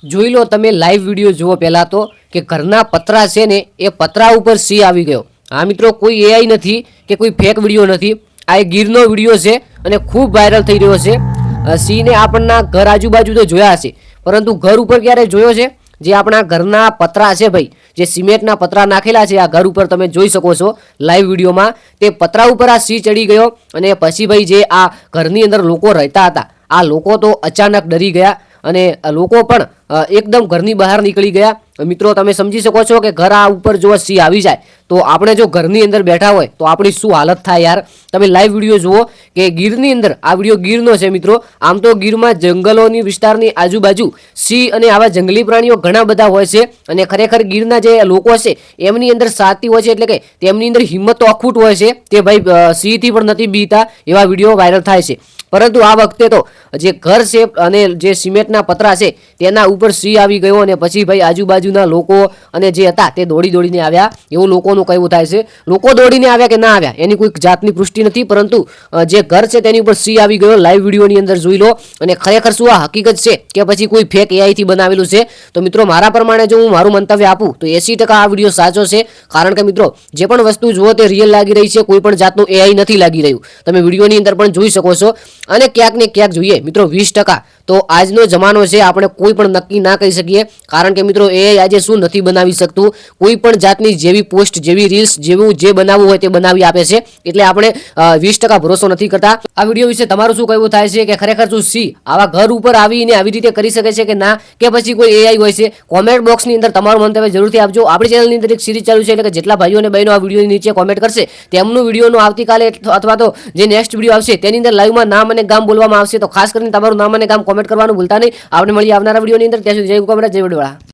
જોઈ લો તમે live video જુઓ પહેલાં તો કે ઘરના પતરા છે ને એ પતરા ઉપર સિંહ આવી ગયો. હા મિત્રો, કોઈ એઆઈ નથી કે કોઈ ફેક વિડીયો નથી, આ એક ગીરનો વિડીયો છે અને ખૂબ વાયરલ થઈ રહ્યો છે. સિંહને આપણના ઘર આજુબાજુ તો જોયા હશે, પરંતુ ઘર ઉપર ક્યારે જોયો છે? જે આપણા ઘરના પતરા છે ભાઈ, જે સિમેન્ટના પતરા નાખેલા છે આ ઘર ઉપર તમે જોઈ શકો છો લાઈવ વિડીયોમાં, તે પતરા ઉપર આ સિંહ ચડી ગયો. અને પછી ભાઈ જે આ ઘરની અંદર લોકો રહેતા હતા, આ લોકો તો અચાનક ડરી ગયા અને લોકો પણ એકદમ ઘરની બહાર નીકળી ગયા. મિત્રો તમે સમજી શકો છો કે ઘર આ ઉપર જો સિંહ આવી જાય તો આપણે જો ઘરની અંદર બેઠા હોય તો આપણી શું હાલત થાય યાર. તમે લાઈવ વિડીયો જુઓ કે ગીરની અંદર, આ વિડીયો ગીરનો છે મિત્રો. આમ તો ગીરમાં જંગલોની વિસ્તારની આજુબાજુ સિંહ અને આવા જંગલી પ્રાણીઓ ઘણા બધા હોય છે અને ખરેખર ગીરના જે લોકો છે એમની અંદર સાતી હોય છે, એટલે કે તેમની અંદર હિંમત તો અખૂટ હોય છે, તે ભાઈ સિંહથી પણ નથી બીતા એવા વિડીયો વાયરલ થાય છે. પરંતુ આ વખતે તો જે ઘર છે અને જે સિમેન્ટના પતરા છે તેના ઉપર સિંહ આવી ગયો અને પછી ભાઈ આજુબાજુના લોકો અને જે હતા તે દોડીને આવ્યા એવું લોકોનું કહેવું થાય છે. લોકો દોડીને આવ્યા કે ના આવ્યા એની કોઈ જાતની પુષ્ટિ નથી, પરંતુ જે ઘર છે તેની ઉપર સિંહ આવી ગયો. લાઈવ વિડીયોની અંદર જોઈ લો અને ખરેખર શું આ હકીકત છે કે પછી કોઈ ફેક એઆઈથી બનાવેલું છે? તો મિત્રો મારા પ્રમાણે જો હું મારું મંતવ્ય આપું તો 80% આ વિડીયો સાચો છે. કારણ કે મિત્રો જે પણ વસ્તુ જુઓ તે રિયલ લાગી રહી છે, કોઈ પણ જાતનું એઆઈ નથી લાગી રહ્યું. તમે વિડીયોની અંદર પણ જોઈ શકો છો. અને ક્યાંક ને ક્યાંક જોઈએ મિત્રો 20%, તો આજનો જમાનો છે, આપણે કોઈ પણ નક્કી ના કહી શકીએ. કારણ કે મિત્રો એ આજે શું નથી બનાવી શકતું, કોઈ પણ જાતની જેવી પોસ્ટ, જેવી રીલ્સ, જેવું જે બનાવવું હોય તે બનાવી આપે છે. એટલે આપણે 20% ભરોસો નથી કરતા. આ વિડીયો વિશે તમારું શું કહેવું થાય છે કે ખરેખર શું સિંહ આવા ઘર ઉપર આવીને આવી રીતે કરી શકે છે કે ના, કે પછી કોઈ એઆઈ હોય છે? કોમેન્ટ બોક્સની અંદર તમારું મંતવ્ય જરૂરથી આપજો. આપણી ચેનલની અંદર એક સિરીઝ ચાલુ છે, એટલે કે જેટલા ભાઈઓ અને બહેનો આ વિડીયોની નીચે કોમેન્ટ કરશે તેમનું વિડીયોનું આવતીકાલે અથવા તો જે નેક્સ્ટ વિડીયો આવશે તેની અંદર લાઈવમાં નામ અને ગામ બોલવામાં આવશે. તો ખાસ કરીને તમારું નામ અને ગામ કોમેન્ટ કરવાનું ભૂલતા નહીં. આપણે મળીએ આવનારા વિડીયોની અંદર. ત્યાં સુધી જય કોમેન્ટ, જય વડવાળા.